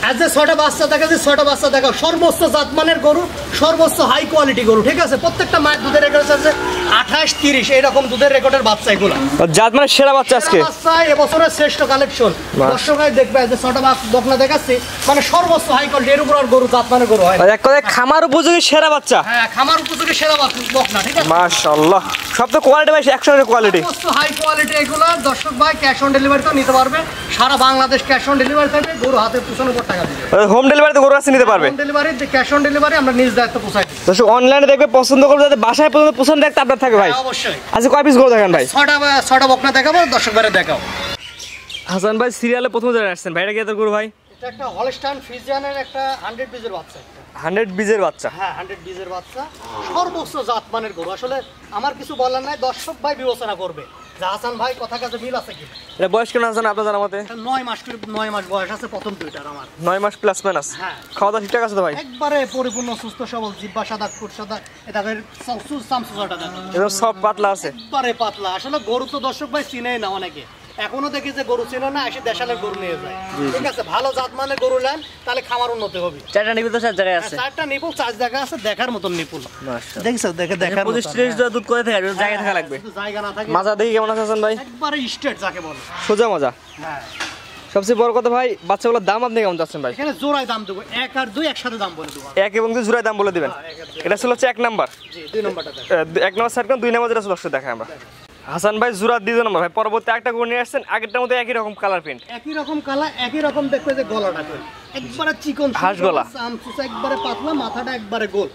আজ যে 6টা বাচ্চা দেখা যায় 6টা বাচ্চা দেখাও সর্বোচ্চ জাতমানের গরু সর্বোচ্চ হাই কোয়ালিটি গরু ঠিক আছে প্রত্যেকটা মায়ের দুধের রেকর্ড আছে 28-30 এরকম দুধের রেকর্ডের বাচ্চা এগুলো জাতমানের সেরা বাচ্চা আজকে বাচ্চা এবছরের শ্রেষ্ঠ কালেকশন দর্শকরা দেখবে যে 6টা বকনা দেখাচ্ছি মানে সর্বোচ্চ হাই কোয়ালিটি এর উপর আর গরু জাতমানের গরু হয় এক কথায় খামার উপযোগী সেরা বাচ্চা হ্যাঁ খামার উপযোগী সেরা বকনা ঠিক আছে মাশাআল্লাহ সব তো কোয়ালিটি ভাই 100 কোয়ালিটি সর্বোচ্চ হাই কোয়ালিটি এগুলো দর্শক ভাই ক্যাশ অন ডেলিভারি তো নিতে পারবে সারা বাংলাদেশ ক্যাশ অন ডেলিভারি থাকবে গরু হাতে পৌঁছানোর পর টাকা দিবে হোম ডেলিভারিতে গরু আছে নিতে পারবে home delivery cash on delivery আমরা নিজ দায়িত্ব পৌঁছাই দিই দর্শক অনলাইনে দেখবে পছন্দ করবে যাতে বাসায় পর্যন্ত পছন্দ দেখতে আপনার থাকে ভাই অবশ্যই আচ্ছা কয় পিস গরু দেখেন ভাই 6টা বকনা দেখাবো দর্শক ভাইরে দেখাও হাসান ভাই সিরিয়ালে প্রথম জায়গায় আসছেন ভাইটা কি এত গরু ভাই এটা একটা হলস্টাইন ফ্রিজিয়ানের একটা 100 বিজের বাচ্চা 100 বিজের বাচ্চা হ্যাঁ 100 বিজের বাচ্চা সর্বোচ্চ জাতমানের গরু আসলে আমার কিছু বলার নাই দর্শক ভাই বিবেচনা করবে যে হাসান ভাই কথা কাজে মিল আছে কি এটা বয়স কেমন আছে আপনার জানা মতে 9 মাস বয়স আছে প্রথম দুইটার আমার 9 মাস প্লাস মাইনাস হ্যাঁ খাওয়া দাওয়া ঠিকঠাক আছে তো ভাই একবারে পরিপূর্ণ সুস্থ সবল জিব্বা সাদা ফুট সাদা এটা সামসুজাটা দেখো একদম সব পাতলা আছে একবারে পাতলা আসলে গরু তো দর্শক ভাই চিনেই না অনেকে এখনো দেখি যে গরু চিনে না এসে দেশালের গরু নিয়ে যায় ঠিক আছে ভালো জাতমানের গরু নেন তাহলে খামার উন্নতি হবে চারটা নিপুল তো চার জায়গায় আছে চারটা নিপুল চার জায়গা আছে দেখার মতন নিপুল দেখছো দেখার 25-30 দুধ করে থাকে জায়গা থাকা লাগবে জায়গা না থাকে মাজা দেখি কেমন আছে হাসান ভাই একবারে স্ট্রেট যাকে বলে সোজা মাজা হ্যাঁ সবচেয়ে বড় কথা ভাই বাচ্চাগুলোর দাম আপনি কেমন চাচ্ছেন ভাই এখানে জোড়ায় দাম দেবো 1 আর 2 একসাথে দাম বলে দেবো 1 এবং 2 জোড়ায় দাম বলে দিবেন এটা ছিল হচ্ছে 1 নাম্বার জি 2 নাম্বারটা দেখো 1 নাম্বার সাইড কোন 2 নাম্বার যেটা দর্শক দেখাই আমরা হাসান ভাই জোড়া দিয়ে নাম্বার ভাই পরবর্তী একটা গরু নিয়ে আসছেন আগেরটার মধ্যে একই রকম কালার প্রিন্ট একই রকম কালার একই রকম দেখবে যে গলাটা একবারে চিকন হাঁস গলা সামসুসা একবারে পাতলা মাথাটা একবারে গোল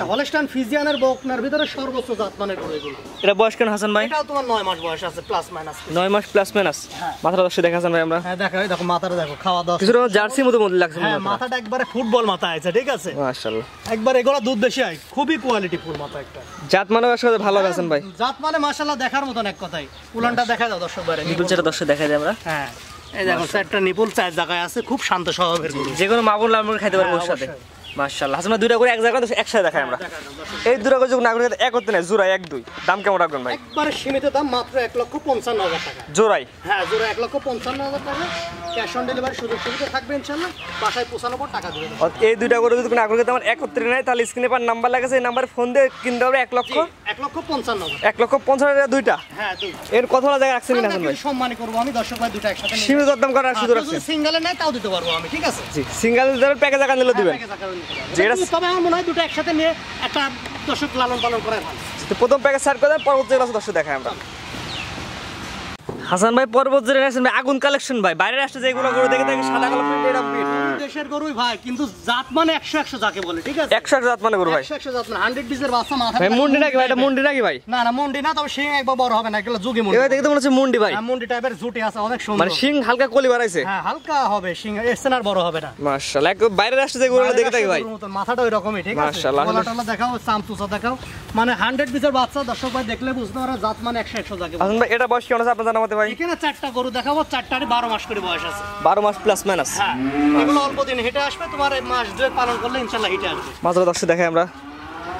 হলস্টাইন ফ্রিজিয়ানের বকনার ভিতরে সর্বোচ্চ জাতমানের গরু এগুলো এটা বয়স কেন হাসান ভাই এটাও তোমার 9 মাস বয়স আছে প্লাস মাইনাস 9 মাস প্লাস মাইনাস মাথাটা দর্শক দেখাছেন ভাই আমরা হ্যাঁ দেখো মাথাটা দেখো খাওয়া দাওয়া কিছুটা জার্সি মতো মনে লাগছে হ্যাঁ মাথাটা একবারে ফুটবল মাথা আছে ঠিক আছে মাশাআল্লাহ একবার এগুলা দুধ বেশি হয় খুবই কোয়ালিটি ফুল মাথা একটা জাত মানে আসলে ভালো আছেন ভাই জাত মানে মাশাআল্লাহ দেখার মতন এক কথাই উলানটা দেখা দাও দর্শক বাইরে নিপুল যেটা দর্শক দেখাই দেই আমরা হ্যাঁ এই দেখো চারটা নিপুল চার জায়গায় আছে খুব শান্ত স্বভাবের গরু যে কোনো মাবুল লামুর খাইতে পারবো ওর সাথে মাশাআল্লাহ হাসান দুইটা করে এক জায়গায় একসাথে দেখাই আমরা এই দুটো করে যখন না করে এক করতে না জোড়া 1-2 দাম কেমন রাখবেন ভাই একবারে সীমিত দাম মাত্র 1,55,000 টাকা জোড়াই হ্যাঁ জোড়া 1,55,000 টাকা ক্যাশ অন ডেলিভারি সুযোগ সুবিধা থাকবে ইনশাআল্লাহ বাসায় পৌঁছানোর পর টাকা দিবেন এই দুইটা করে যদি কোনো আগ্রহ আমার 71 নাই তাহলে স্ক্রিনে পার নাম্বার লাগাছে এই নাম্বারে ফোন দিয়ে কিনতে হবে 1,55,000 দুইটা হ্যাঁ দুই এর কত জায়গা রাখছেন না ভাই সম্মান করব আমি দর্শক ভাই দুটো একসাথে নিয়ে সীমিত দাম করার সুযোগ আছে সিঙ্গেলে নাই তাও দিতে পারবো আমি ঠিক আছে জি সিঙ্গেল ধরে প্যাকেজ আকার নিলে দিবেন যেটা তবে আমার মনে হয় দুটো একসাথে নিয়ে একটা দর্শক লালন পালন করাই ভালো তো প্রথম প্যাকেজ স্টার্ট করে দেন পরবর্তী ক্লাসে দর্শক দেখাই আমরা হাসান ভাই পরবর্তী জেনারেশন ভাই আগুন কালেকশন ভাই বাইরে আসছে যেগুলো গরু দেখে থাকি সাদা কালো প্রিন্ট এরকম প্রিন্ট দেশের গরুই ভাই কিন্তু জাত মানে 100 যাকে বলে ঠিক আছে 100 জাত মানে গরু ভাই 100 জাত মানে 100 বিজের বাচ্চা মাথা ভাই মুন্ডি নাকি ভাই এটা মুন্ডি নাকি ভাই না না মুন্ডি না তবে শিং একবার বড় হবে না এগুলো যুগি মুন্ডি এবার দেখতে মনে হচ্ছে মুন্ডি ভাই মুন্ডি টাইপের জুটি আছে অনেক সুন্দর মানে শিং হালকা কলি বাড়াইছে হ্যাঁ হালকা হবে শিং এসেনার বড় হবে না মাশাআল্লাহ এক বাইরে আসছে যেগুলো দেখে থাকি ভাই মাথাটা ওই রকমই ঠিক আছে মাশাআল্লাহ গলাটা দেখাও সামসুসা দেখাও মানে 100 বিজের বাচ্চা দর্শক ভাই দেখলে বুঝতে পারবে জাত মানে 100 যাকে হাসান ভাই এটা বয়স কেমন আছে আপনার জানা মতে ভাই এখানে চারটা গরু দেখাবো চারটারই 12 মাস করে বয়স আছে 12 মাস প্লাস মাইনাস হ্যাঁ এগুলো অল্প দিন হেঁটে আসবে তোমার মাস দুয়েক পালন করলে ইনশাআল্লাহ হেঁটে আসবে মাত্র দর্শক দেখাই আমরা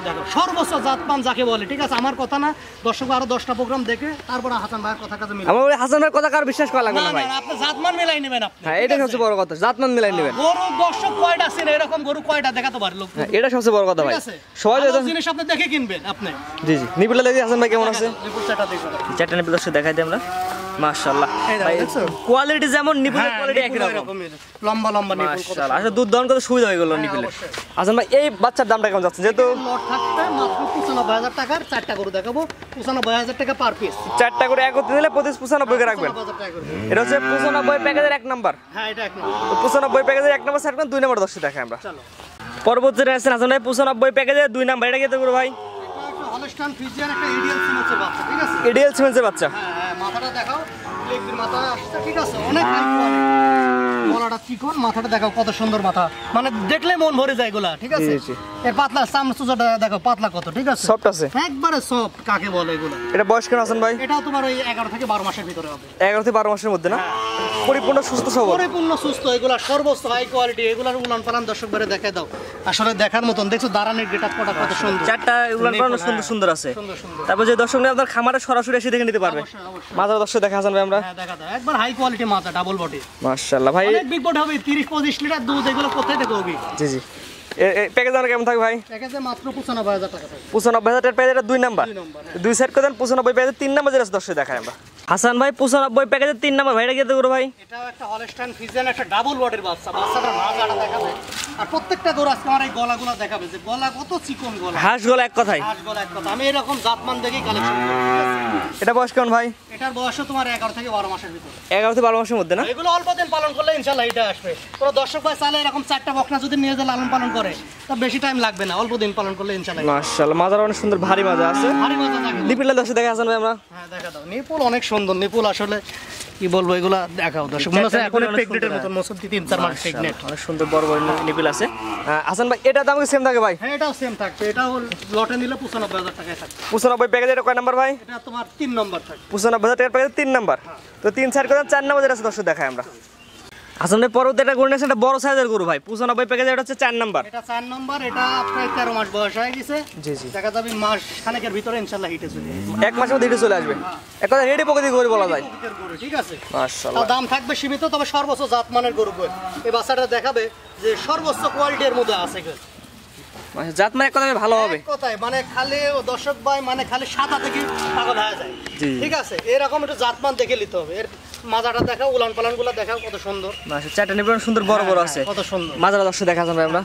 দেখো সর্বোচ্চ জাতমান যাকে বলে ঠিক আছে আমার কথা না দর্শক আরো 10টা প্রোগ্রাম দেখে তারপর হাসান ভাইয়ের কথা কাজে মিলে আমার ওই হাসান ভাইয়ের কথা কার বিশ্বাস করা লাগবে না ভাই আপনি জাতমান মিলাই নেবেন আপনি হ্যাঁ এটা সবচেয়ে বড় কথা জাতমান মিলাই নেবেন গরু দর্শক কয়টা আছে এরকম গরু কয়টা দেখাতে পারে লোক হ্যাঁ এটা সবচেয়ে বড় কথা ভাই সবাই ভালো জিনিস আপনি দেখে কিনবেন আপনি জি জি নিবিলা দেখি হাসান ভাই কেমন আছে রিপোর্টটা দেখো চারটা নিবিল দর্শক দেখাই দিই আমরা মাশাআল্লাহ ভাই কোয়ালিটি যেমন নিবিলের কোয়ালিটি একই রকম লম্বা লম্বা নিপুল মাশাআল্লাহ আসলে দুধ দহন করতে সুবিধা হয়ে গেল নিবিলের হাসান ভাই এই বাচ্চার দামটা কেমন যাচ্ছে যেহেতু লট থাকবে মাত্র 95,000 টাকার চারটা গরু দেখাবো 95,000 টাকা পার পিস চারটা করে একত্রে দিলে 95 করে রাখবেন এটা হচ্ছে 95 প্যাকেজের এক নাম্বার হ্যাঁ এটা এক নাম্বার 95 প্যাকেজের এক নাম্বার সেট 2 নাম্বার দর্শক দেখাই আমরা চলো পরবর্তী জেনারেশন হাসান ভাই 95 প্যাকেজের 2 নাম্বার এটা কি তো ভাই হলস্টাইন ফ্রিজিয়ান একটা ইডিয়াল সিমেন্সের বাচ্চা ঠিক আছে ইডিয়াল সিমেন্সের বাচ্চা হ্যাঁ মাথাটা দেখাও লেগের মাথা আসছে ঠিক আছে অনেক হাই কোয়ালিটি গলাটা চিকন মাথাটা দেখাও কত সুন্দর মাথা মানে দেখলে মন ভরে যায় এগুলা ঠিক আছে এর পাতলা সামসুজাটা দেখো পাতলা কত ঠিক আছে সফট আছে একবারে সফট কাকে বলে এগুলো এটা বয়স কেন হাসান ভাই এটাও তোমার ওই 11 থেকে 12 মাসের ভিতরে হবে 11 থেকে 12 মাসের মধ্যে না পরিপূর্ণ সুস্থ সবল পরিপূর্ণ সুস্থ এগুলা সর্বোচ্চ হাই কোয়ালিটি এগুলার উলান পালান দর্শক বারে দেখায় দাও আসলে দেখার মতন দেখছো দাঁড়ানোর গেটআপ কত সুন্দর চারটা উলান পালান সুন্দর সুন্দর আছে তারপর যে দর্শক নিয়ে আপনার খামারে সরাসরি এসে দেখে নিতে পারবে মাথা দর্শক দেখা হাসান ভাই আমরা হ্যাঁ দেখা দাও একবার হাই কোয়ালিটি মাথা ডাবল বডি মাশাআল্লাহ ভাই অনেক বিপদ হবে 30-25 লিটার দুধ এগুলো কোথায় থেকে হবে জি জি প্যাকেজ দাম কেমন থাকবে ভাই প্যাকেজে মাত্র 95000 টাকা থাকবে 95000 টাকার প্যাকেজ এটা 2 নাম্বার দুই সাইড করে দেন 95 প্যাকেজে 3 নাম্বার যেটা দর্শক দেখায় আমরা হাসান ভাই 95 প্যাকেজে 3 নাম্বার ভাইটা কি করব ভাই এটা একটা হলস্টাইন ফ্রিজিয়ান একটা ডাবল বডির বাচ্চা বাচ্চাটার মাথাটা দেখাবে আর প্রত্যেকটা গরু আজকে আমার এই গলাগুলো দেখাবে যে গলা কত চিকন গলা হাঁস গলা এক কথাই হাঁস গলা এক কথা আমি এরকম জাতমান দেখেই কালেকশন করি ঠিক আছে এটা বয়স কেমন ভাই এটার বয়স তোমার 11 থেকে 12 মাসের ভিতরে 11 থেকে 12 মাসের মধ্যে না এগুলো অল্প দিন পালন করলে ইনশাআল্লাহ এটা আসবে পুরো দর্শক ভাই চালে এরকম 4টা বকনা যদি নিয়ে যায় লালন পালন করে তা বেশি টাইম লাগবে না অল্প দিন পালন করলে ইনশাআল্লাহ মাশাআল্লাহ মাজার অনেক সুন্দর ভারী মাজা আছে ভারী মজা থাকে নিপুল দর্শক দেখা হাসান ভাই আমরা হ্যাঁ দেখা দাও নিপুল অনেক সুন্দর নিপুল আসলে কি বলবো এগুলা দেখাও দর্শক মনে হচ্ছে এখন প্রেগনেন্টের মতন মসুদি 3-4 মাস প্রেগনেন্ট অনেক সুন্দর বড় বড় নিপুল আছে হাসান ভাই এটা দাম কি সেম থাকে ভাই হ্যাঁ এটাও সেম থাকবে এটাও লটে নিলে 95000 টাকায় থাকবে 95 প্যাকেজ এটা কয় নাম্বার ভাই এটা তোমার 3 নম্বর থাকবে 95000 টাকার প্যাকেজ 3 নাম্বার তো 3 সাইড করে 4 নাম্বার যেটা আছে দর্শক দেখায় আমরা হাসান ভাই পরবর্তী একটা গরু নিয়েছে এটা বড় সাইজের গরু ভাই 95 প্যাকেজ এটা হচ্ছে 4 নাম্বার এটা 4 নম্বর এটা প্রায় 13 মাস বয়স হয়ে গেছে জি জি দেখা যাবে মাস খানেকের ভিতরে ইনশাআল্লাহ হিটে চলে আসবে এক মাসের মধ্যে হিটে চলে আসবে এক কথা রেডি প্রকৃতির গরু বলা যায় প্রকৃতির গরু ঠিক আছে মাশাআল্লাহ তার দাম থাকবে সীমিত তবে সর্বোচ্চ জাতমানের গরু এই বাচ্চাটা দেখাবে যে সর্বোচ্চ কোয়ালিটির মধ্যে আছে জাত মানে এক কথা ভালো হবে কথায় মানে খালি দর্শক ভাই মানে খালি সাদা থেকে পাগল হয়ে যায় ঠিক আছে এরকম একটু জাতমান দেখে নিতে হবে এর মাজাটা দেখাও উলান পালানগুলো দেখাও কত সুন্দর চারটা নিবেন সুন্দর বড় বড় আছে কত সুন্দর মাজারা দর্শক দেখা যাবে আমরা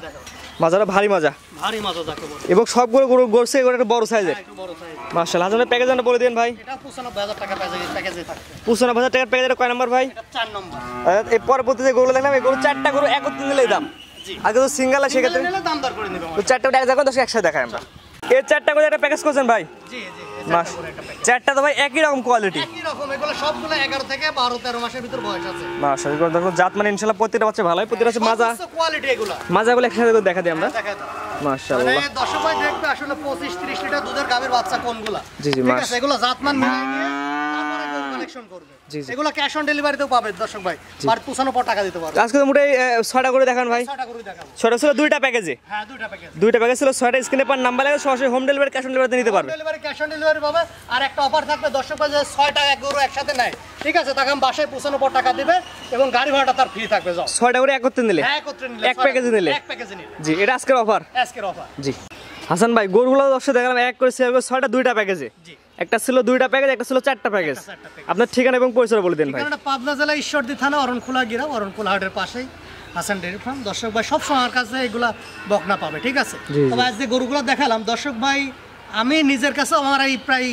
মাজারা ভারী মাজা ভারী মাজা যাকে বলে এবং সবগুলো গরু গরছে এগুলো একটা বড় সাইজের একটু বড় সাইজ মাশাআল্লাহ হাজার প্যাকেজ জানা বলে দেন ভাই এটা 95000 টাকা প্যাকেজে থাকবে 95000 টাকার প্যাকেজ এটা কয় নাম্বার ভাই এটা 4 নম্বর এই পরবর্তী যে গরুগুলো দেখলাম এই গরু চারটা গরু একত্রে নিলেই দাম আগে তো সিঙ্গেল আছে সেক্ষেত্রে নিলে দাম দর করে নিব তো চারটা এক জায়গায় দর্শক একসাথে দেখায় আমরা এই চারটা করে একটা প্যাকেজ করছেন ভাই জি জি চারটা তো ভাই একই রকম কোয়ালিটি একই রকম এগুলো সবগুলো 11 থেকে 12-13 মাসের ভিতর বয়স আছে মাশাআল্লাহ এগুলো দেখো জাত মানে ইনশাআল্লাহ প্রত্যেকটা বাচ্চা ভালো হয় প্রত্যেকটা আছে মাজা কোয়ালিটি এগুলো মাজাগুলো একসাথে করে দেখা দিই আমরা দেখা দাও মাশাআল্লাহ মানে দর্শক ভাই দেখবে আসলে 25-30 লিটার দুধের গাভীর বাচ্চা কোনগুলা জি জি ঠিক আছে এগুলো জাতমান মিলাই নিয়ে তারপরে গরু কালেকশন করবে এগুলো ক্যাশ অন ডেলিভারিতেও পাবে দর্শক ভাই আর 95 টাকা দিতে পারবে আজকে তো মোটাই 6টা করে দেখান ভাই 6টা করে দেখাবো 6টা ছিল দুইটা প্যাকেজে হ্যাঁ দুইটা প্যাকেজ দুইটা প্যাকেজ ছিল 6টা স্ক্রিনে পার নাম্বার লাগে সরাসরি হোম ডেলিভারি ক্যাশ অন ডেলিভারিতে নিতে পারবে ডেলিভারি ক্যাশ অন ডেলিভারি পাবে আর একটা অফার থাকবে দর্শক ভাই যে 6টা এক গরু একসাথে নেয় ঠিক আছে তাকে আমি বাসায় 95 টাকা দিবে এবং গাড়ি ভাড়াটা তার ফ্রি থাকবে যাও 6টা করে একত্রে নিলে হ্যাঁ একত্রে নিলে এক প্যাকেজে নিলে জি এটা আজকের অফার আজকের অফার জি হাসান ভাই গরুগুলো দর্শক দেখালাম এক করে সেল করে 6টা দুইটা প্যাকেজে জি একটা ছিল দুইটা প্যাকেজ একটা ছিল চারটা প্যাকেজ আপনার ঠিকানা এবং পরিচয় বলে দেন ভাই ঠিকানাটা পাবনা জেলা ঈশ্বরদী থানা অরণখোলা গ্রাম অরণখোলা হাটের পাশেই হাসান ডেয়ারি ফার্ম দর্শক ভাই সব সময় আমার কাছে এগুলা বকনা পাবে ঠিক আছে তবে আজ যে গরুগুলো দেখালাম দর্শক ভাই আমি নিজের কাছে আমার এই প্রায়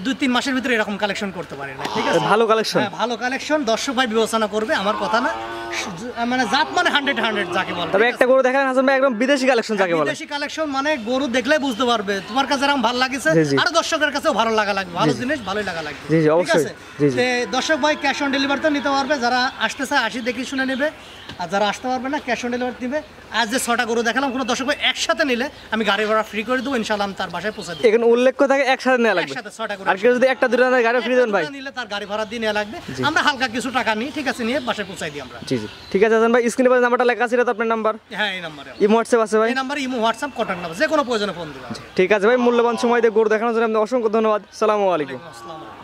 2-3 মাসের ভিতরে এরকম কালেকশন করতে পারি না ঠিক আছে ভালো কালেকশন হ্যাঁ ভালো কালেকশন দর্শক ভাই বিবেচনা করবে আমার কথা না মানে জাত মানে 100 যাকে বলে তবে একটা গরু দেখান হাসান ভাই একদম বিদেশি কালেকশন যাকে বলে বিদেশি কালেকশন মানে গরু দেখলেই বুঝতে পারবে তোমার কাছে এরকম ভালো লাগছে আর দর্শকের কাছেও ভালো লাগা লাগবে ভালো জিনিস ভালোই লাগা লাগবে জি জি অবশ্যই জি জি দর্শক ভাই ক্যাশ অন ডেলিভারিতে নিতে পারবে যারা আসতে চায় আসি দেখি শুনে নেবে আর যারা আসতে পারবে না ক্যাশ অন ডেলিভারি দিবে আজ যে 6টা গরু দেখালাম কোনো দর্শক ভাই একসাথে নিলে আমি গাড়ি ভাড়া ফ্রি করে দেবো ইনশাআল্লাহ আমি তার বাসায় পৌঁছে দেব এখানে উল্লেখ থাকে একসাথে নেওয়া লাগবে একসাথে 6টা গরু আর কেউ যদি একটা দুটো গাড়ি ফ্রি দেন ভাই নিলে তার গাড়ি ভাড়া দিয়ে নেওয়া লাগবে আমরা হালকা কিছু টাকা নিই ঠিক আছে নিয়ে বাসায় পৌঁছাই দিই আমরা জি জি ঠিক আছে হাসান ভাই স্ক্রিনে পাশে নাম্বারটা লেখা আছে এটা তো আপনার নাম্বার হ্যাঁ এই নম্বরে ইমো হোয়াটসঅ্যাপ আছে ভাই এই নম্বরে ইমো হোয়াটসঅ্যাপ কন্টাক্ট নাম্বার যে কোনো প্রয়োজনে ফোন দিবেন ঠিক আছে ভাই মূল্যবান সময় দিয়ে গরু দেখানোর জন্য আপনাকে অসংখ্য ধন্যবাদ আসসালামু আলাইকুম আসসালামু আলাইকুম